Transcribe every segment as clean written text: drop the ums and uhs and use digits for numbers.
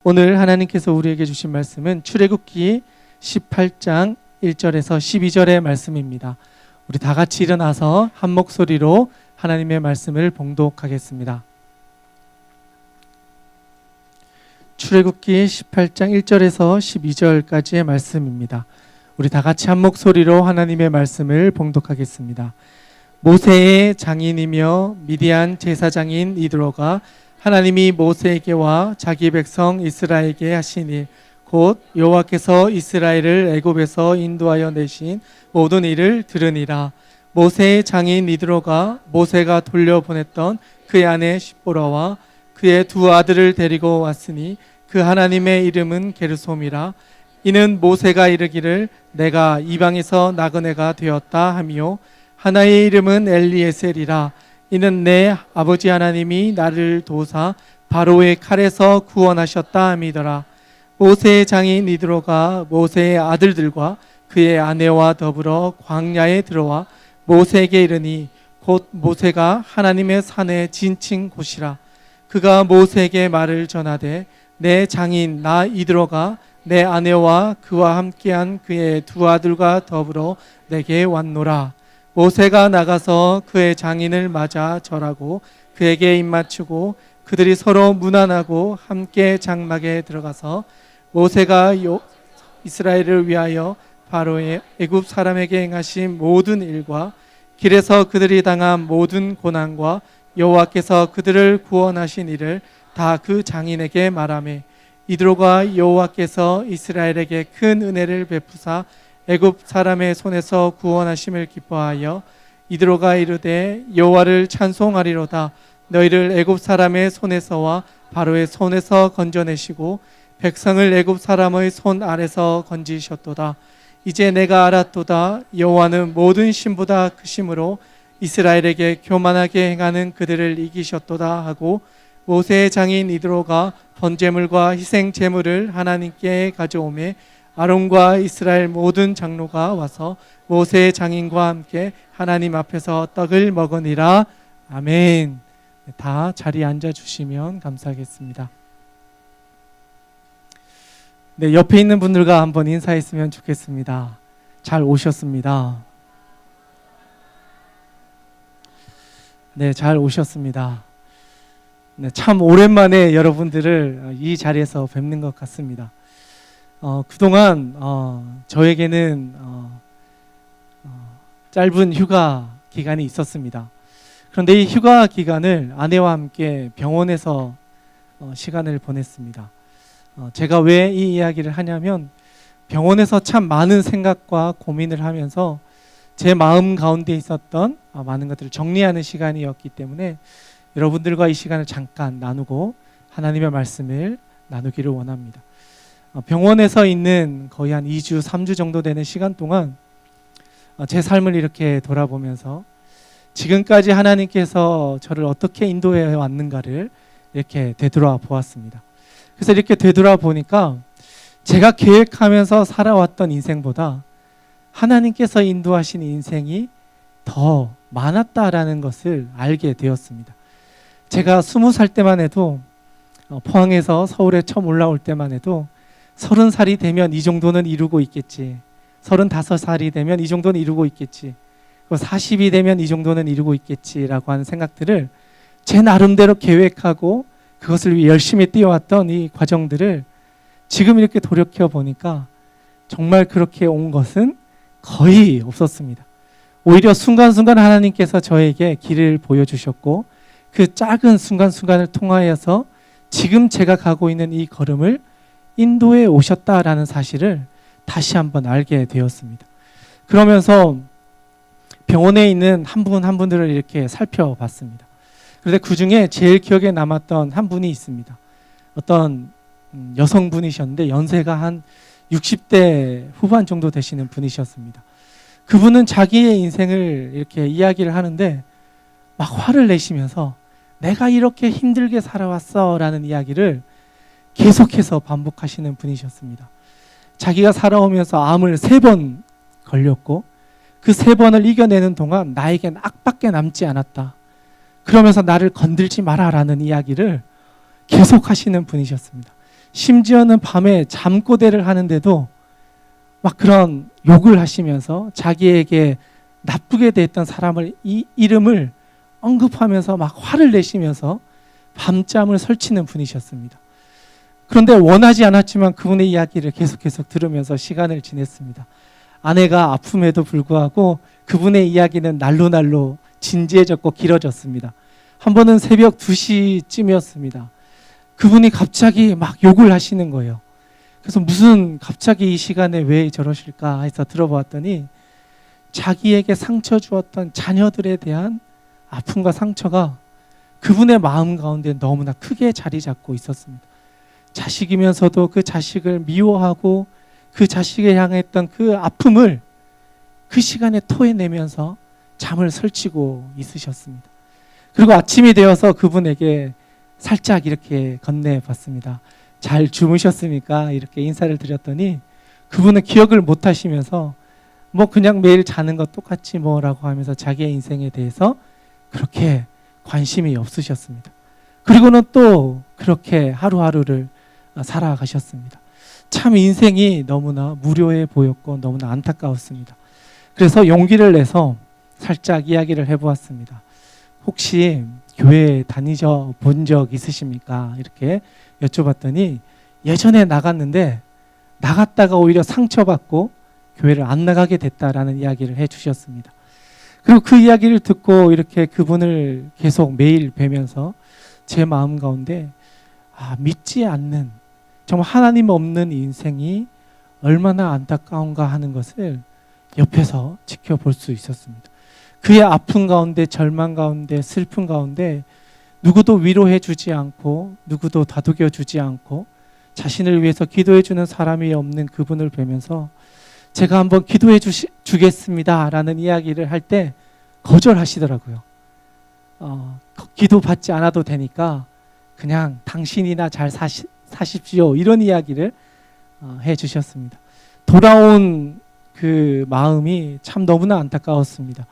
오늘 하나님께서 우리에게 주신 말씀은 출애굽기 18장 1절에서 12절의 말씀입니다. 우리 다 같이 일어나서 한 목소리로 하나님의 말씀을 봉독하겠습니다. 출애굽기 18장 1절에서 12절까지의 말씀입니다. 우리 다 같이 한 목소리로 하나님의 말씀을 봉독하겠습니다. 모세의 장인이며 미디안 제사장인 이드로가 하나님이 모세에게와 자기 백성 이스라엘에게 하신 일, 곧 여호와께서 이스라엘을 애굽에서 인도하여 내신 모든 일을 들으니라. 모세의 장인 이드로가 모세가 돌려보냈던 그의 아내 십보라와 그의 두 아들을 데리고 왔으니 그 하나님의 이름은 게르솜이라. 이는 모세가 이르기를 내가 이방에서 나그네가 되었다 하며 하나의 이름은 엘리에셀이라. 이는 내 아버지 하나님이 나를 도우사 바로의 칼에서 구원하셨다 함이더라. 모세의 장인 이드로가 모세의 아들들과 그의 아내와 더불어 광야에 들어와 모세에게 이르니 곧 모세가 하나님의 산에 진친 곳이라. 그가 모세에게 말을 전하되 내 장인 나 이드로가 내 아내와 그와 함께한 그의 두 아들과 더불어 내게 왔노라. 모세가 나가서 그의 장인을 맞아 절하고 그에게 입맞추고 그들이 서로 문안하고 함께 장막에 들어가서 모세가 이스라엘을 위하여 바로의 애굽 사람에게 행하신 모든 일과 길에서 그들이 당한 모든 고난과 여호와께서 그들을 구원하신 일을 다 그 장인에게 말하매 이드로가 여호와께서 이스라엘에게 큰 은혜를 베푸사 애굽 사람의 손에서 구원하심을 기뻐하여 이드로가 이르되 여호와를 찬송하리로다. 너희를 애굽 사람의 손에서와 바로의 손에서 건져내시고 백성을 애굽 사람의 손 아래서 건지셨도다. 이제 내가 알았도다. 여호와는 모든 신보다 크심으로 이스라엘에게 교만하게 행하는 그들을 이기셨도다 하고 모세의 장인 이드로가 번제물과 희생 제물을 하나님께 가져오매 아론과 이스라엘 모든 장로가 와서 모세의 장인과 함께 하나님 앞에서 떡을 먹으니라. 아멘. 다 자리에 앉아주시면 감사하겠습니다. 네, 옆에 있는 분들과 한번 인사했으면 좋겠습니다. 잘 오셨습니다. 네, 잘 오셨습니다. 네, 참 오랜만에 여러분들을 이 자리에서 뵙는 것 같습니다. 그동안 저에게는 짧은 휴가 기간이 있었습니다. 그런데 이 휴가 기간을 아내와 함께 병원에서 시간을 보냈습니다. 제가 왜 이 이야기를 하냐면 병원에서 참 많은 생각과 고민을 하면서 제 마음 가운데 있었던 많은 것들을 정리하는 시간이었기 때문에 여러분들과 이 시간을 잠깐 나누고 하나님의 말씀을 나누기를 원합니다. 병원에서 있는 거의 한 2주, 3주 정도 되는 시간 동안 제 삶을 이렇게 돌아보면서 지금까지 하나님께서 저를 어떻게 인도해 왔는가를 이렇게 되돌아 보았습니다. 그래서 이렇게 되돌아 보니까 제가 계획하면서 살아왔던 인생보다 하나님께서 인도하신 인생이 더 많았다라는 것을 알게 되었습니다. 제가 20살 때만 해도 포항에서 서울에 처음 올라올 때만 해도 30살이 되면 이 정도는 이루고 있겠지. 35살이 되면 이 정도는 이루고 있겠지. 40이 되면 이 정도는 이루고 있겠지라고 하는 생각들을 제 나름대로 계획하고 그것을 위해 열심히 뛰어왔던 이 과정들을 지금 이렇게 돌이켜 보니까 정말 그렇게 온 것은 거의 없었습니다. 오히려 순간순간 하나님께서 저에게 길을 보여주셨고 그 작은 순간순간을 통하여서 지금 제가 가고 있는 이 걸음을 인도에 오셨다라는 사실을 다시 한번 알게 되었습니다. 그러면서 병원에 있는 한 분 한 분들을 이렇게 살펴봤습니다. 그런데 그 중에 제일 기억에 남았던 한 분이 있습니다. 어떤 여성분이셨는데 연세가 한 60대 후반 정도 되시는 분이셨습니다. 그분은 자기의 인생을 이렇게 이야기를 하는데 막 화를 내시면서 내가 이렇게 힘들게 살아왔어 라는 이야기를 계속해서 반복하시는 분이셨습니다. 자기가 살아오면서 암을 3번 걸렸고 그 3번을 이겨내는 동안 나에겐 악밖에 남지 않았다. 그러면서 나를 건들지 마라 라는 이야기를 계속하시는 분이셨습니다. 심지어는 밤에 잠꼬대를 하는데도 막 그런 욕을 하시면서 자기에게 나쁘게 대했던 사람을 이름을 언급하면서 막 화를 내시면서 밤잠을 설치는 분이셨습니다. 그런데 원하지 않았지만 그분의 이야기를 계속 들으면서 시간을 지냈습니다. 아내가 아픔에도 불구하고 그분의 이야기는 날로 진지해졌고 길어졌습니다. 한 번은 새벽 2시쯤이었습니다. 그분이 갑자기 막 욕을 하시는 거예요. 그래서 무슨 갑자기 이 시간에 왜 저러실까 해서 들어보았더니 자기에게 상처 주었던 자녀들에 대한 아픔과 상처가 그분의 마음 가운데 너무나 크게 자리 잡고 있었습니다. 자식이면서도 그 자식을 미워하고 그 자식에 향했던 그 아픔을 그 시간에 토해내면서 잠을 설치고 있으셨습니다. 그리고 아침이 되어서 그분에게 살짝 이렇게 건네봤습니다. 잘 주무셨습니까? 이렇게 인사를 드렸더니 그분은 기억을 못 하시면서 뭐 그냥 매일 자는 것 똑같지 뭐라고 하면서 자기의 인생에 대해서 그렇게 관심이 없으셨습니다. 그리고는 또 그렇게 하루하루를 살아가셨습니다. 참 인생이 너무나 무료해 보였고 너무나 안타까웠습니다. 그래서 용기를 내서 살짝 이야기를 해보았습니다. 혹시 교회 다니셔 본 적 있으십니까? 이렇게 여쭤봤더니 예전에 나갔는데 나갔다가 오히려 상처받고 교회를 안 나가게 됐다라는 이야기를 해주셨습니다. 그리고 그 이야기를 듣고 이렇게 그분을 계속 매일 뵈면서 제 마음 가운데 믿지 않는 정말 하나님 없는 인생이 얼마나 안타까운가 하는 것을 옆에서 지켜볼 수 있었습니다. 그의 아픔 가운데 절망 가운데 슬픔 가운데 누구도 위로해 주지 않고 누구도 다독여 주지 않고 자신을 위해서 기도해 주는 사람이 없는 그분을 뵈면서 제가 한번 기도해 주겠습니다 라는 이야기를 할 때 거절하시더라고요. 기도 받지 않아도 되니까 그냥 당신이나 잘 사십시오 이런 이야기를 해 주셨습니다. 돌아온 그 마음이 참 너무나 안타까웠습니다.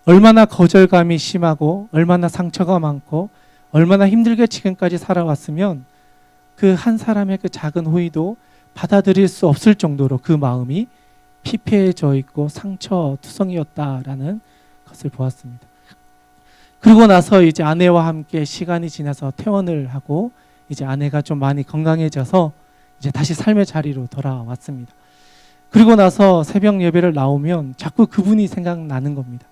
얼마나 거절감이 심하고 얼마나 상처가 많고 얼마나 힘들게 지금까지 살아왔으면 그 한 사람의 그 작은 호의도 받아들일 수 없을 정도로 그 마음이 피폐해져 있고 상처투성이었다라는 것을 보았습니다. 그리고 나서 이제 아내와 함께 시간이 지나서 퇴원을 하고 이제 아내가 좀 많이 건강해져서 이제 다시 삶의 자리로 돌아왔습니다. 그리고 나서 새벽 예배를 나오면 자꾸 그분이 생각나는 겁니다.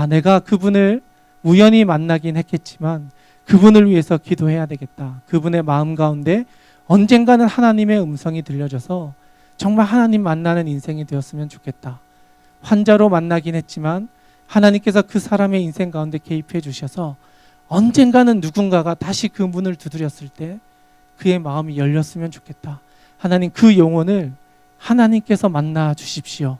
내가 그분을 우연히 만나긴 했겠지만 그분을 위해서 기도해야 되겠다. 그분의 마음 가운데 언젠가는 하나님의 음성이 들려져서 정말 하나님 만나는 인생이 되었으면 좋겠다. 환자로 만나긴 했지만 하나님께서 그 사람의 인생 가운데 개입해 주셔서 언젠가는 누군가가 다시 그 문을 두드렸을 때 그의 마음이 열렸으면 좋겠다. 하나님 그 영혼을 하나님께서 만나 주십시오.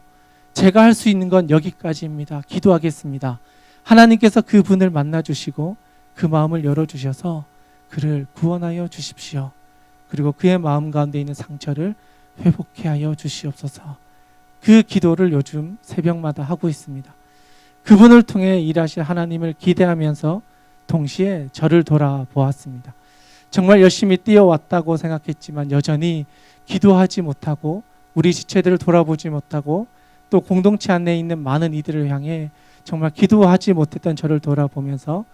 제가 할 수 있는 건 여기까지입니다. 기도하겠습니다. 하나님께서 그분을 만나 주시고 그 마음을 열어주셔서 그를 구원하여 주십시오. 그리고 그의 마음 가운데 있는 상처를 회복해 하여 주시옵소서. 그 기도를 요즘 새벽마다 하고 있습니다. 그분을 통해 일하실 하나님을 기대하면서 동시에 저를 돌아보았습니다. 정말 열심히 뛰어왔다고 생각했지만 여전히 기도하지 못하고 우리 지체들을 돌아보지 못하고 또 공동체 안에 있는 많은 이들을 향해 정말 기도하지 못했던 저를 돌아보면서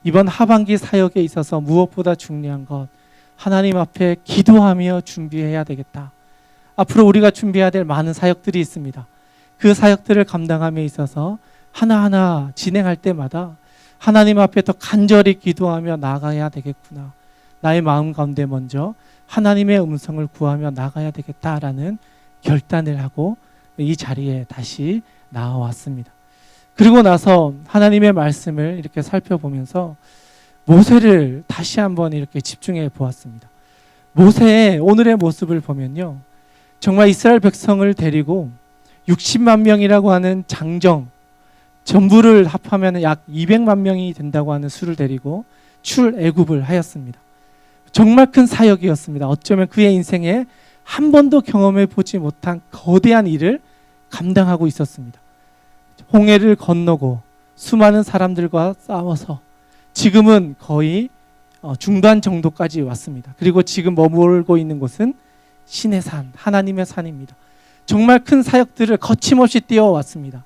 이번 하반기 사역에 있어서 무엇보다 중요한 것 하나님 앞에 기도하며 준비해야 되겠다. 앞으로 우리가 준비해야 될 많은 사역들이 있습니다. 그 사역들을 감당함에 있어서 하나하나 진행할 때마다 하나님 앞에 더 간절히 기도하며 나아가야 되겠구나. 나의 마음 가운데 먼저 하나님의 음성을 구하며 나가야 되겠다라는 결단을 하고 이 자리에 다시 나와왔습니다. 그리고 나서 하나님의 말씀을 이렇게 살펴보면서 모세를 다시 한번 이렇게 집중해 보았습니다. 모세의 오늘의 모습을 보면요. 정말 이스라엘 백성을 데리고 60만 명이라고 하는 장정, 전부를 합하면 약 200만 명이 된다고 하는 수를 데리고 출애굽을 하였습니다. 정말 큰 사역이었습니다. 어쩌면 그의 인생에 한 번도 경험해 보지 못한 거대한 일을 감당하고 있었습니다. 홍해를 건너고 수많은 사람들과 싸워서 지금은 거의 중단 정도까지 왔습니다. 그리고 지금 머물고 있는 곳은 신의 산, 하나님의 산입니다. 정말 큰 사역들을 거침없이 뛰어왔습니다.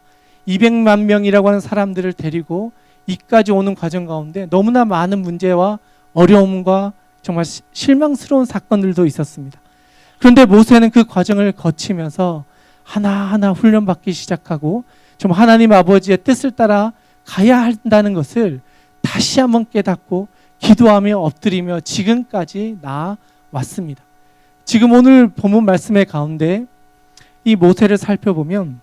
200만 명이라고 하는 사람들을 데리고 이까지 오는 과정 가운데 너무나 많은 문제와 어려움과 정말 실망스러운 사건들도 있었습니다. 그런데 모세는 그 과정을 거치면서 하나하나 훈련받기 시작하고 좀 하나님 아버지의 뜻을 따라 가야 한다는 것을 다시 한번 깨닫고 기도하며 엎드리며 지금까지 나아왔습니다. 지금 오늘 본문 말씀의 가운데 이 모세를 살펴보면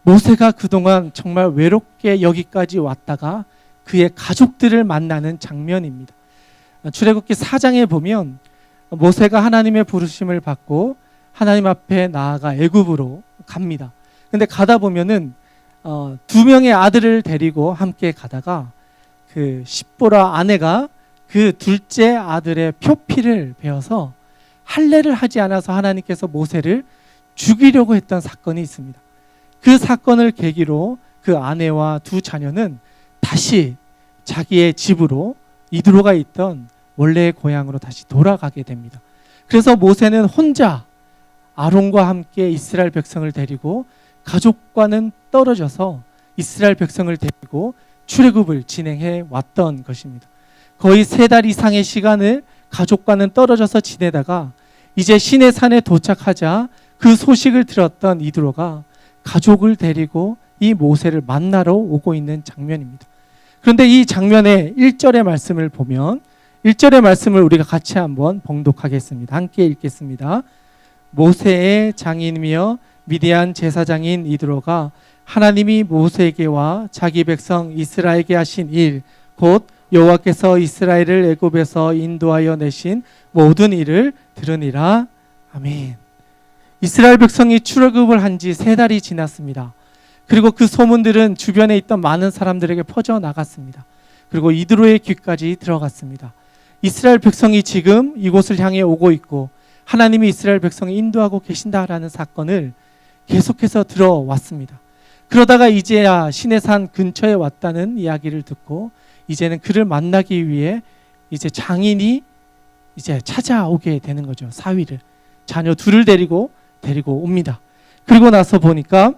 모세가 그동안 정말 외롭게 여기까지 왔다가 그의 가족들을 만나는 장면입니다. 출애굽기 4장에 보면 모세가 하나님의 부르심을 받고 하나님 앞에 나아가 애굽으로 갑니다. 근데 가다 보면은 2명의 아들을 데리고 함께 가다가 그 십보라 아내가 그 둘째 아들의 표피를 베어서 할례를 하지 않아서 하나님께서 모세를 죽이려고 했던 사건이 있습니다. 그 사건을 계기로 그 아내와 두 자녀는 다시 자기의 집으로 이드로가 있던 원래의 고향으로 다시 돌아가게 됩니다. 그래서 모세는 혼자 아론과 함께 이스라엘 백성을 데리고 가족과는 떨어져서 이스라엘 백성을 데리고 출애굽을 진행해 왔던 것입니다. 거의 3달 이상의 시간을 가족과는 떨어져서 지내다가 이제 시내 산에 도착하자 그 소식을 들었던 이드로가 가족을 데리고 이 모세를 만나러 오고 있는 장면입니다. 그런데 이 장면의 1절의 말씀을 보면 1절의 말씀을 우리가 같이 한번 봉독하겠습니다. 함께 읽겠습니다. 모세의 장인이며 미디안 제사장인 이드로가 하나님이 모세에게와 자기 백성 이스라엘에게 하신 일, 곧 여호와께서 이스라엘을 애굽에서 인도하여 내신 모든 일을 들으니라. 아멘. 이스라엘 백성이 출애굽을 한 지 3달이 지났습니다. 그리고 그 소문들은 주변에 있던 많은 사람들에게 퍼져나갔습니다. 그리고 이드로의 귀까지 들어갔습니다. 이스라엘 백성이 지금 이곳을 향해 오고 있고 하나님이 이스라엘 백성을 인도하고 계신다라는 사건을 계속해서 들어왔습니다. 그러다가 이제야 시내산 근처에 왔다는 이야기를 듣고 이제는 그를 만나기 위해 이제 장인이 이제 찾아오게 되는 거죠. 사위를. 자녀 둘을 데리고 옵니다. 그리고 나서 보니까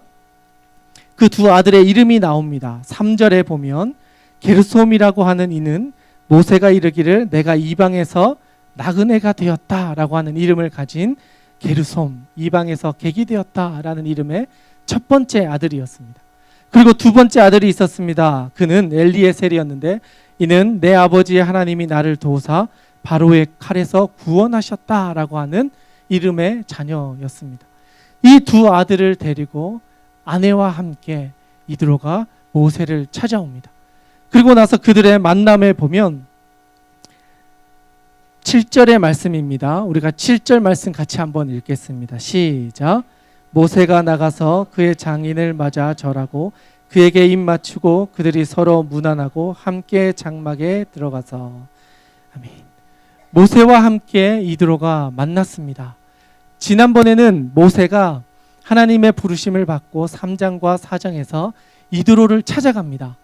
그 두 아들의 이름이 나옵니다. 3절에 보면 게르솜이라고 하는 이는 모세가 이르기를 내가 이방에서 나그네가 되었다라고 하는 이름을 가진 게르솜, 이방에서 객이 되었다라는 이름의 첫 번째 아들이었습니다. 그리고 두 번째 아들이 있었습니다. 그는 엘리에셀이었는데 이는 내 아버지의 하나님이 나를 도우사 바로의 칼에서 구원하셨다라고 하는 이름의 자녀였습니다. 이 두 아들을 데리고 아내와 함께 이드로가 모세를 찾아옵니다. 그리고 나서 그들의 만남에 보면 7절의 말씀입니다. 우리가 7절 말씀 같이 한번 읽겠습니다. 시작. 모세가 나가서 그의 장인을 맞아 절하고 그에게 입 맞추고 그들이 서로 문안하고 함께 장막에 들어가서. 아멘. 모세와 함께 이드로가 만났습니다. 지난번에는 모세가 하나님의 부르심을 받고 3장과 4장에서 이드로를 찾아갑니다.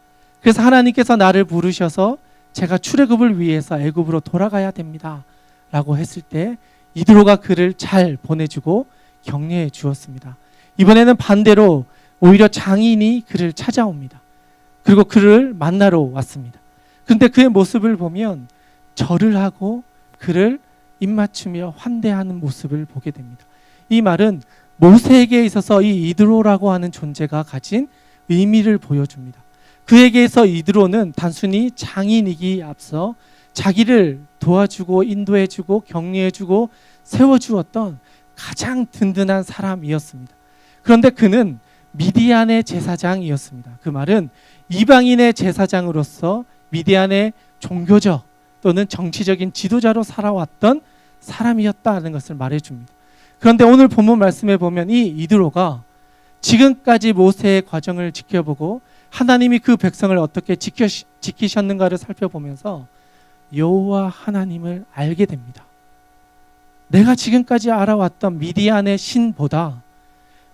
그래서 하나님께서 나를 부르셔서 제가 출애굽을 위해서 애굽으로 돌아가야 됩니다 라고 했을 때 이드로가 그를 잘 보내주고 격려해 주었습니다. 이번에는 반대로 오히려 장인이 그를 찾아옵니다. 그리고 그를 만나러 왔습니다. 그런데 그의 모습을 보면 절을 하고 그를 입맞추며 환대하는 모습을 보게 됩니다. 이 말은 모세에게 있어서 이 이드로라고 하는 존재가 가진 의미를 보여줍니다. 그에게서 이드로는 단순히 장인이기 앞서 자기를 도와주고 인도해주고 격려해주고 세워주었던 가장 든든한 사람이었습니다. 그런데 그는 미디안의 제사장이었습니다. 그 말은 이방인의 제사장으로서 미디안의 종교적 또는 정치적인 지도자로 살아왔던 사람이었다는 것을 말해줍니다. 그런데 오늘 본문 말씀에 보면 이 이드로가 지금까지 모세의 과정을 지켜보고 하나님이 그 백성을 어떻게 지키셨는가를 살펴보면서 여호와 하나님을 알게 됩니다. 내가 지금까지 알아왔던 미디안의 신보다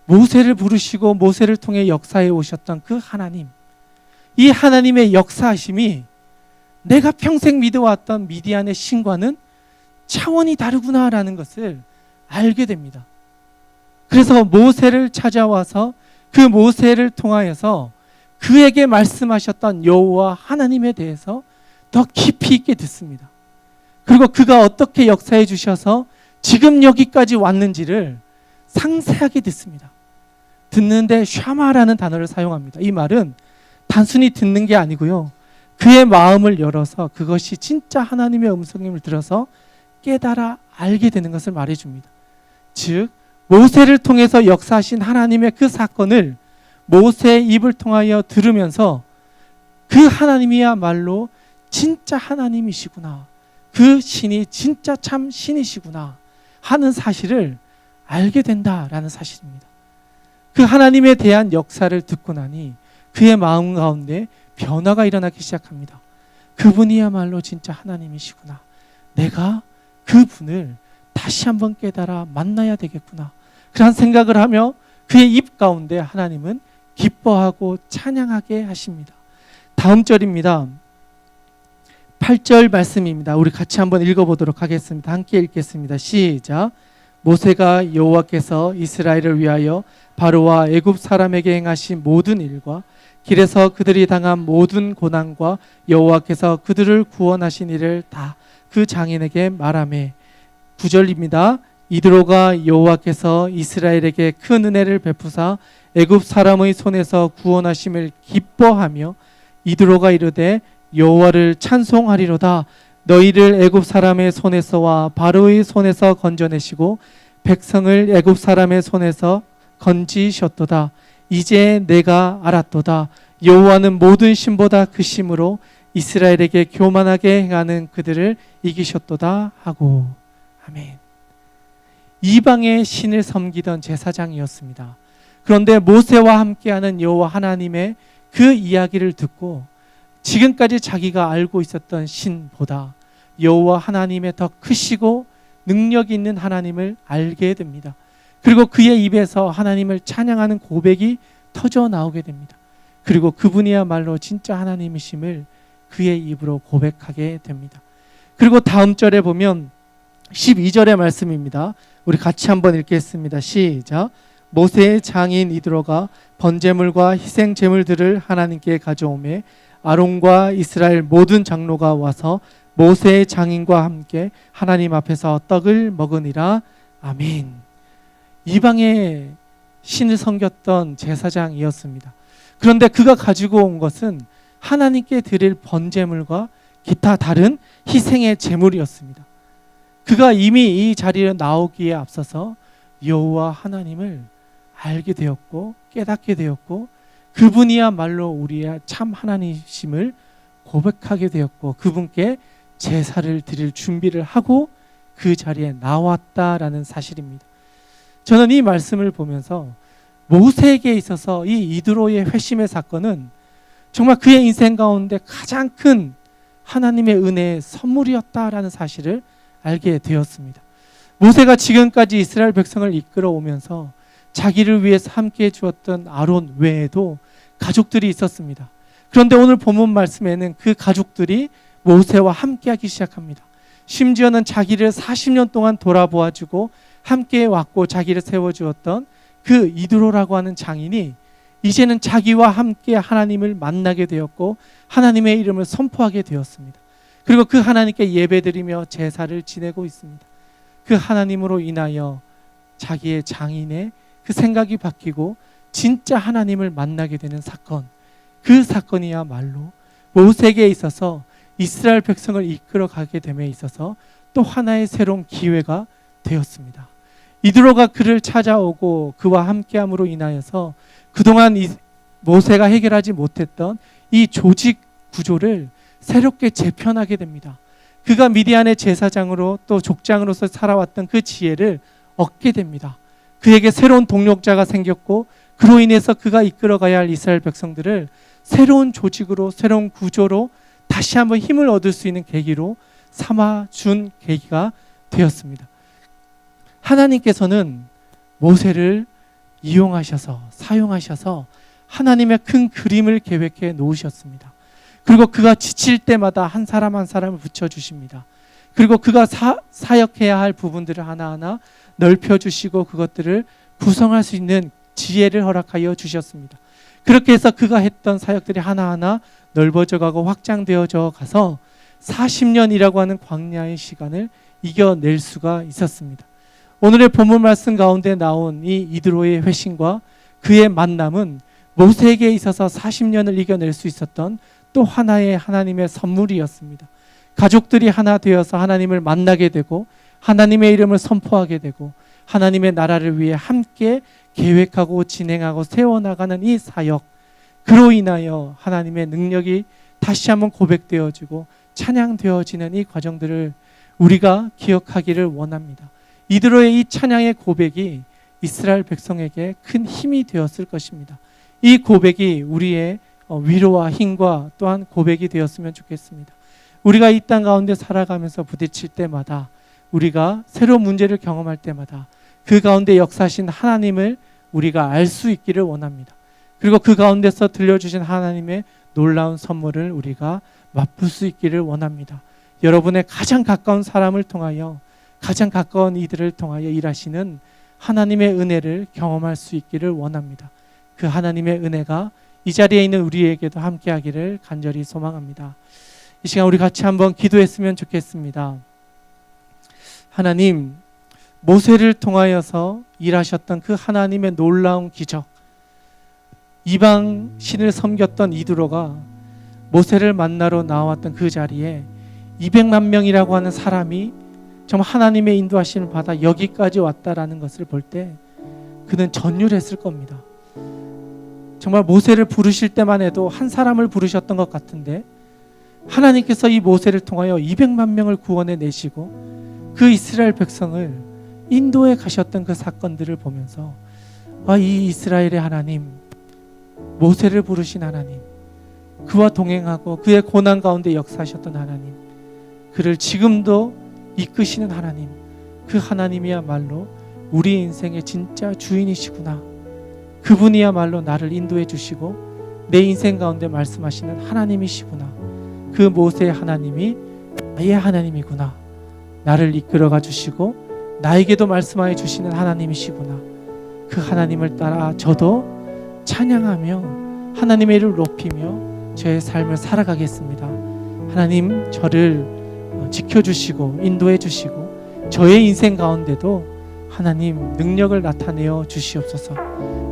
모세를 부르시고 모세를 통해 역사해 오셨던 그 하나님, 이 하나님의 역사하심이 내가 평생 믿어왔던 미디안의 신과는 차원이 다르구나라는 것을 알게 됩니다. 그래서 모세를 찾아와서 그 모세를 통하여서 그에게 말씀하셨던 여호와 하나님에 대해서 더 깊이 있게 듣습니다. 그리고 그가 어떻게 역사해 주셔서 지금 여기까지 왔는지를 상세하게 듣습니다. 듣는데 샤마라는 단어를 사용합니다. 이 말은 단순히 듣는 게 아니고요, 그의 마음을 열어서 그것이 진짜 하나님의 음성임을 들어서 깨달아 알게 되는 것을 말해줍니다. 즉 모세를 통해서 역사하신 하나님의 그 사건을 모세의 입을 통하여 들으면서 그 하나님이야말로 진짜 하나님이시구나, 그 신이 진짜 참 신이시구나 하는 사실을 알게 된다라는 사실입니다. 그 하나님에 대한 역사를 듣고 나니 그의 마음 가운데 변화가 일어나기 시작합니다. 그분이야말로 진짜 하나님이시구나, 내가 그분을 다시 한번 깨달아 만나야 되겠구나, 그런 생각을 하며 그의 입 가운데 하나님은 기뻐하고 찬양하게 하십니다. 다음 절입니다. 8절 말씀입니다. 우리 같이 한번 읽어보도록 하겠습니다. 함께 읽겠습니다. 시작. 모세가 여호와께서 이스라엘을 위하여 바로와 애굽 사람에게 행하신 모든 일과 길에서 그들이 당한 모든 고난과 여호와께서 그들을 구원하신 일을 다 그 장인에게 말하매. 9절입니다. 이드로가 여호와께서 이스라엘에게 큰 은혜를 베푸사 애굽 사람의 손에서 구원하심을 기뻐하며 이드로가 이르되 여호와를 찬송하리로다. 너희를 애굽 사람의 손에서와 바로의 손에서 건져내시고 백성을 애굽 사람의 손에서 건지셨도다. 이제 내가 알았도다. 여호와는 모든 신보다 크심으로 이스라엘에게 교만하게 행하는 그들을 이기셨도다 하고. 아멘. 이방의 신을 섬기던 제사장이었습니다. 그런데 모세와 함께하는 여호와 하나님의 그 이야기를 듣고 지금까지 자기가 알고 있었던 신보다 여호와 하나님의 더 크시고 능력 있는 하나님을 알게 됩니다. 그리고 그의 입에서 하나님을 찬양하는 고백이 터져 나오게 됩니다. 그리고 그분이야말로 진짜 하나님이심을 그의 입으로 고백하게 됩니다. 그리고 다음 절에 보면 12절의 말씀입니다. 우리 같이 한번 읽겠습니다. 시작. 모세의 장인 이드로가 번제물과 희생제물들을 하나님께 가져오매 아론과 이스라엘 모든 장로가 와서 모세의 장인과 함께 하나님 앞에서 떡을 먹으니라. 아멘. 이방의 신을 섬겼던 제사장이었습니다. 그런데 그가 가지고 온 것은 하나님께 드릴 번제물과 기타 다른 희생의 제물이었습니다. 그가 이미 이 자리에 나오기에 앞서서 여호와 하나님을 알게 되었고 깨닫게 되었고 그분이야말로 우리의 참 하나님이심을 고백하게 되었고 그분께 제사를 드릴 준비를 하고 그 자리에 나왔다라는 사실입니다. 저는 이 말씀을 보면서 모세에게 있어서 이 이드로의 회심의 사건은 정말 그의 인생 가운데 가장 큰 하나님의 은혜의 선물이었다라는 사실을 알게 되었습니다. 모세가 지금까지 이스라엘 백성을 이끌어 오면서 자기를 위해서 함께 해주었던 아론 외에도 가족들이 있었습니다. 그런데 오늘 본문 말씀에는 그 가족들이 모세와 함께하기 시작합니다. 심지어는 자기를 40년 동안 돌아보아주고 함께 왔고 자기를 세워주었던 그 이드로라고 하는 장인이 이제는 자기와 함께 하나님을 만나게 되었고 하나님의 이름을 선포하게 되었습니다. 그리고 그 하나님께 예배드리며 제사를 지내고 있습니다. 그 하나님으로 인하여 자기의 장인의 그 생각이 바뀌고 진짜 하나님을 만나게 되는 사건, 그 사건이야말로 모세에게 있어서 이스라엘 백성을 이끌어가게 됨에 있어서 또 하나의 새로운 기회가 되었습니다. 이드로가 그를 찾아오고 그와 함께함으로 인하여서 그동안 모세가 해결하지 못했던 이 조직 구조를 새롭게 재편하게 됩니다. 그가 미디안의 제사장으로 또 족장으로서 살아왔던 그 지혜를 얻게 됩니다. 그에게 새로운 동력자가 생겼고 그로 인해서 그가 이끌어가야 할 이스라엘 백성들을 새로운 조직으로 새로운 구조로 다시 한번 힘을 얻을 수 있는 계기로 삼아준 계기가 되었습니다. 하나님께서는 모세를 이용하셔서 사용하셔서 하나님의 큰 그림을 계획해 놓으셨습니다. 그리고 그가 지칠 때마다 한 사람 한 사람을 붙여주십니다. 그리고 그가 사역해야 할 부분들을 하나하나 넓혀주시고 그것들을 구성할 수 있는 지혜를 허락하여 주셨습니다. 그렇게 해서 그가 했던 사역들이 하나하나 넓어져 가고 확장되어져 가서 40년이라고 하는 광야의 시간을 이겨낼 수가 있었습니다. 오늘의 본문 말씀 가운데 나온 이 이드로의 회심과 그의 만남은 모세에게 있어서 40년을 이겨낼 수 있었던 또 하나의 하나님의 선물이었습니다. 가족들이 하나 되어서 하나님을 만나게 되고 하나님의 이름을 선포하게 되고 하나님의 나라를 위해 함께 계획하고 진행하고 세워나가는 이 사역, 그로 인하여 하나님의 능력이 다시 한번 고백되어지고 찬양되어지는 이 과정들을 우리가 기억하기를 원합니다. 이드로의 이 찬양의 고백이 이스라엘 백성에게 큰 힘이 되었을 것입니다. 이 고백이 우리의 위로와 힘과 또한 고백이 되었으면 좋겠습니다. 우리가 이 땅 가운데 살아가면서 부딪힐 때마다, 우리가 새로운 문제를 경험할 때마다 그 가운데 역사하신 하나님을 우리가 알 수 있기를 원합니다. 그리고 그 가운데서 들려주신 하나님의 놀라운 선물을 우리가 맛볼 수 있기를 원합니다. 여러분의 가장 가까운 사람을 통하여, 가장 가까운 이들을 통하여 일하시는 하나님의 은혜를 경험할 수 있기를 원합니다. 그 하나님의 은혜가 이 자리에 있는 우리에게도 함께하기를 간절히 소망합니다. 이 시간 우리 같이 한번 기도했으면 좋겠습니다. 하나님, 모세를 통하여서 일하셨던 그 하나님의 놀라운 기적, 이방 신을 섬겼던 이드로가 모세를 만나러 나왔던 그 자리에 200만 명이라고 하는 사람이 정말 하나님의 인도하심을 받아 여기까지 왔다라는 것을 볼 때 그는 전율했을 겁니다. 정말 모세를 부르실 때만 해도 한 사람을 부르셨던 것 같은데 하나님께서 이 모세를 통하여 200만 명을 구원해 내시고 그 이스라엘 백성을 인도에 가셨던 그 사건들을 보면서 이 이스라엘의 하나님, 모세를 부르신 하나님, 그와 동행하고 그의 고난 가운데 역사하셨던 하나님, 그를 지금도 이끄시는 하나님, 그 하나님이야말로 우리 인생의 진짜 주인이시구나. 그분이야말로 나를 인도해 주시고 내 인생 가운데 말씀하시는 하나님이시구나. 그 모세의 하나님이 나의 하나님이구나. 나를 이끌어가 주시고 나에게도 말씀하여 주시는 하나님이시구나. 그 하나님을 따라 저도 찬양하며 하나님의 이름을 높이며 저의 삶을 살아가겠습니다. 하나님, 저를 지켜주시고 인도해 주시고 저의 인생 가운데도 하나님 능력을 나타내어 주시옵소서.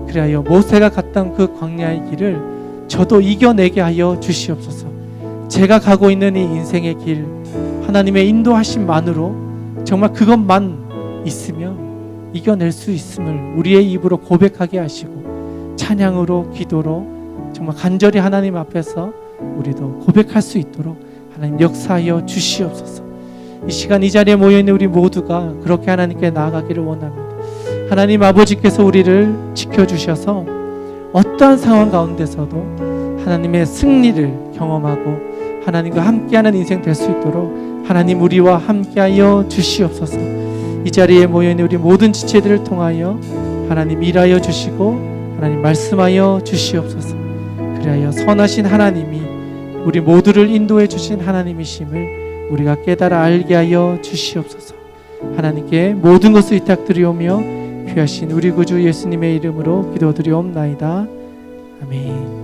그리하여 모세가 갔던 그 광야의 길을 저도 이겨내게 하여 주시옵소서. 제가 가고 있는 이 인생의 길, 하나님의 인도하심만으로 정말 그것만 있으면 이겨낼 수 있음을 우리의 입으로 고백하게 하시고 찬양으로, 기도로 정말 간절히 하나님 앞에서 우리도 고백할 수 있도록 하나님 역사하여 주시옵소서. 이 시간 이 자리에 모여있는 우리 모두가 그렇게 하나님께 나아가기를 원합니다. 하나님 아버지께서 우리를 지켜주셔서 어떠한 상황 가운데서도 하나님의 승리를 경험하고 하나님과 함께하는 인생 될 수 있도록 하나님 우리와 함께하여 주시옵소서. 이 자리에 모여있는 우리 모든 지체들을 통하여 하나님 일하여 주시고 하나님 말씀하여 주시옵소서. 그리하여 선하신 하나님이 우리 모두를 인도해 주신 하나님이심을 우리가 깨달아 알게 하여 주시옵소서. 하나님께 모든 것을 위탁드리오며 귀하신 우리 구주 예수님의 이름으로 기도드리옵나이다. 아멘.